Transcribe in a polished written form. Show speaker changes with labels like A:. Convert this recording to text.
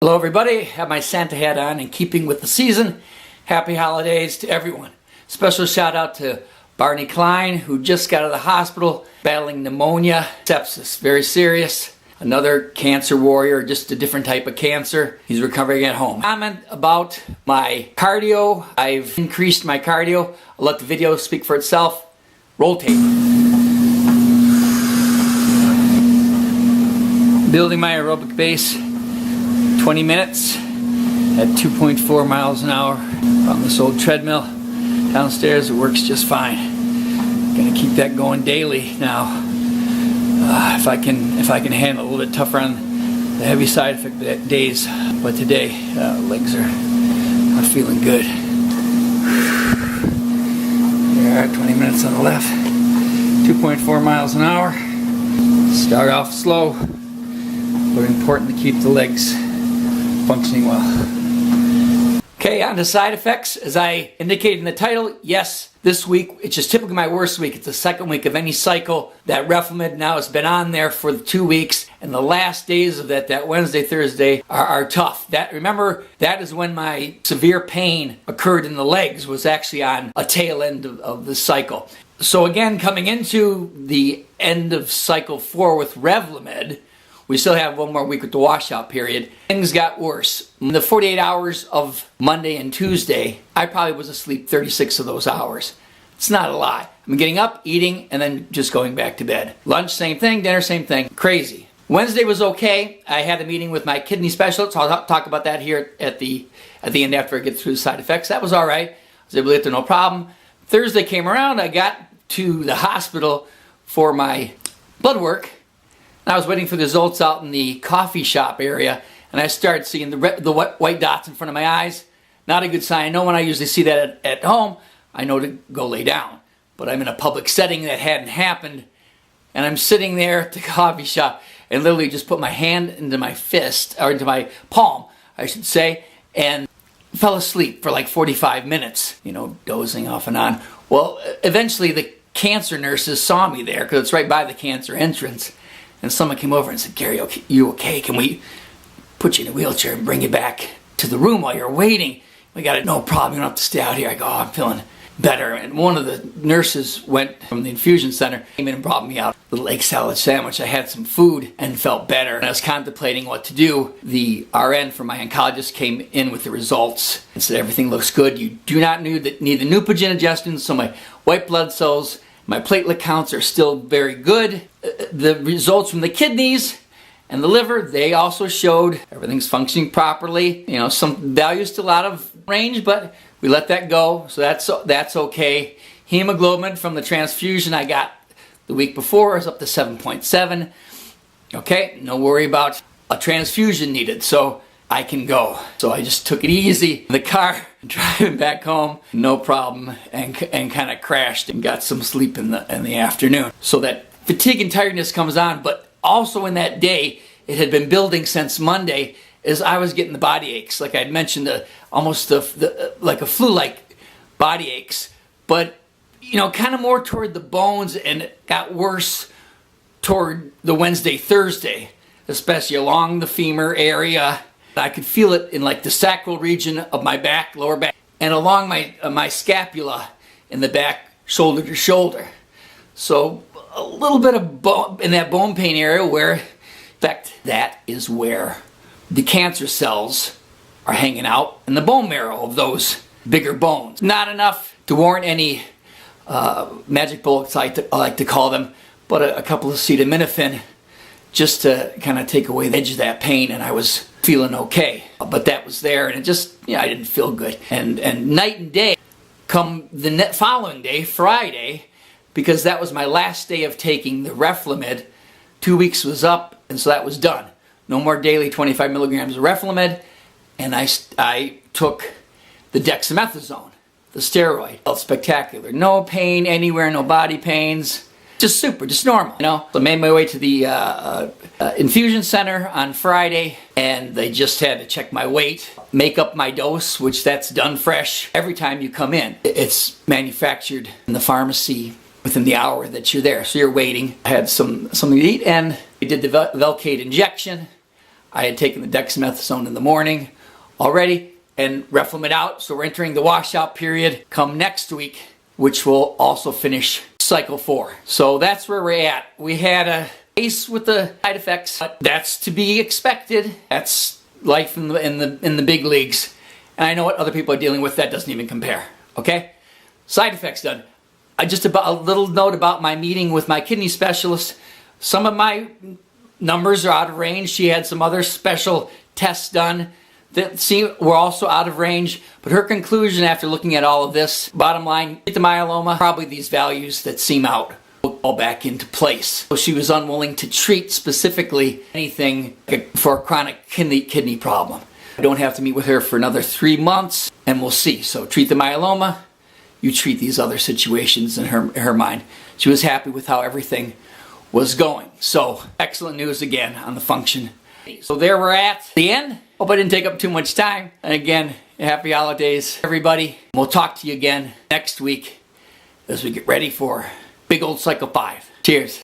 A: Hello everybody, have my Santa hat on in keeping with the season. Happy holidays to everyone. Special shout out to Barney Klein, who just got out of the hospital battling pneumonia, sepsis, very serious. Another cancer warrior, just a different type of cancer. He's recovering at home. Comment about my cardio. I've increased my cardio. I'll let the video speak for itself. Roll tape. Building my aerobic base. 20 minutes at 2.4 miles an hour on this old treadmill downstairs. It works just fine. Gonna keep that going daily now. If I can handle a little bit tougher on the heavy side effect days, but today legs are feeling good. There, 20 minutes on the left, 2.4 miles an hour. Start off slow, but important to keep the legs functioning well. Okay, on to side effects. As I indicated in the title, yes, this week, it's just typically my worst week. It's the second week of any cycle. That REFLIMID now has been on there for 2 weeks, and the last days of that Wednesday, Thursday, are tough. Remember, that is when my severe pain occurred in the legs, was actually on a tail end of the cycle. So again, coming into the end of cycle 4 with REFLIMID, we still have one more week with the washout period. Things got worse. In the 48 hours of Monday and Tuesday, I probably was asleep 36 of those hours. It's not a lot. I'm getting up, eating, and then just going back to bed. Lunch, same thing. Dinner, same thing. Crazy. Wednesday was okay. I had a meeting with my kidney specialist. I'll talk about that here at the end after I get through the side effects. That was all right. I was able to get there, no problem. Thursday came around. I got to the hospital for my blood work. I was waiting for the results out in the coffee shop area, and I started seeing the white dots in front of my eyes. Not a good sign. I know when I usually see that at home, I know to go lay down. But I'm in a public setting that hadn't happened, and I'm sitting there at the coffee shop and literally just put my hand into my fist, or into my palm, I should say, and fell asleep for like 45 minutes, dozing off and on. Well, eventually the cancer nurses saw me there, because it's right by the cancer entrance. And someone came over and said, "Gary, you okay? Can we put you in a wheelchair and bring you back to the room while you're waiting? We got it, no problem, you don't have to stay out here." I go, "Oh, I'm feeling better." And one of the nurses went from the infusion center, came in and brought me out a little egg salad sandwich. I had some food and felt better. And I was contemplating what to do. The RN from my oncologist came in with the results and said, "Everything looks good. You do not need the Neupogen injections, so my white blood cells, my platelet counts are still very good. The results from the kidneys and the liver, they also showed everything's functioning properly. Some values still out of range, but we let that go, so that's okay. Hemoglobin from the transfusion I got the week before is up to 7.7. Okay, no worry about a transfusion needed, so I can go." So I just took it easy in the car, driving back home, no problem, and kind of crashed and got some sleep in the afternoon. So that fatigue and tiredness comes on, but also in that day, it had been building since Monday, as I was getting the body aches, like I'd mentioned, almost like a flu-like body aches, but kind of more toward the bones, and it got worse toward the Wednesday, Thursday, especially along the femur area. I could feel it in like the sacral region of my back, lower back, and along my scapula in the back, shoulder to shoulder. So a little bit of bone in that bone pain area where, in fact, that is where the cancer cells are hanging out in the bone marrow of those bigger bones. Not enough to warrant any magic bullets, I like to call them, but a couple of acetaminophen just to kind of take away the edge of that pain, and I was feeling okay. But that was there, and it just, I didn't feel good. And night and day, come the following day, Friday, because that was my last day of taking the REFLIMID. 2 weeks was up, and so that was done. No more daily 25 milligrams of REFLIMID, and I took the dexamethasone, the steroid. Felt spectacular. No pain anywhere, no body pains. Just super, just normal, So I made my way to the infusion center on Friday, and they just had to check my weight, make up my dose, which that's done fresh every time you come in. It's manufactured in the pharmacy within the hour that you're there, so you're waiting. I had something to eat, and I did the Velcade injection. I had taken the dexamethasone in the morning already and REFLIMID out. So we're entering the washout period come next week, which will also finish cycle 4. So that's where we're at. We had a case with the side effects, but that's to be expected. That's life in the big leagues. And I know what other people are dealing with. That doesn't even compare. Okay? Side effects done. Just about a little note about my meeting with my kidney specialist. Some of my numbers are out of range. She had some other special tests done that were also out of range. But her conclusion after looking at all of this, bottom line, the myeloma, probably these values that seem out will fall back into place. So she was unwilling to treat specifically anything for a chronic kidney problem. I don't have to meet with her for another 3 months, and we'll see. So treat the myeloma, you treat these other situations in her mind. She was happy with how everything was going. So excellent news again on the function. So there we're at the end. Hope I didn't take up too much time. And again, happy holidays, everybody. We'll talk to you again next week as we get ready for big old cycle 5. Cheers.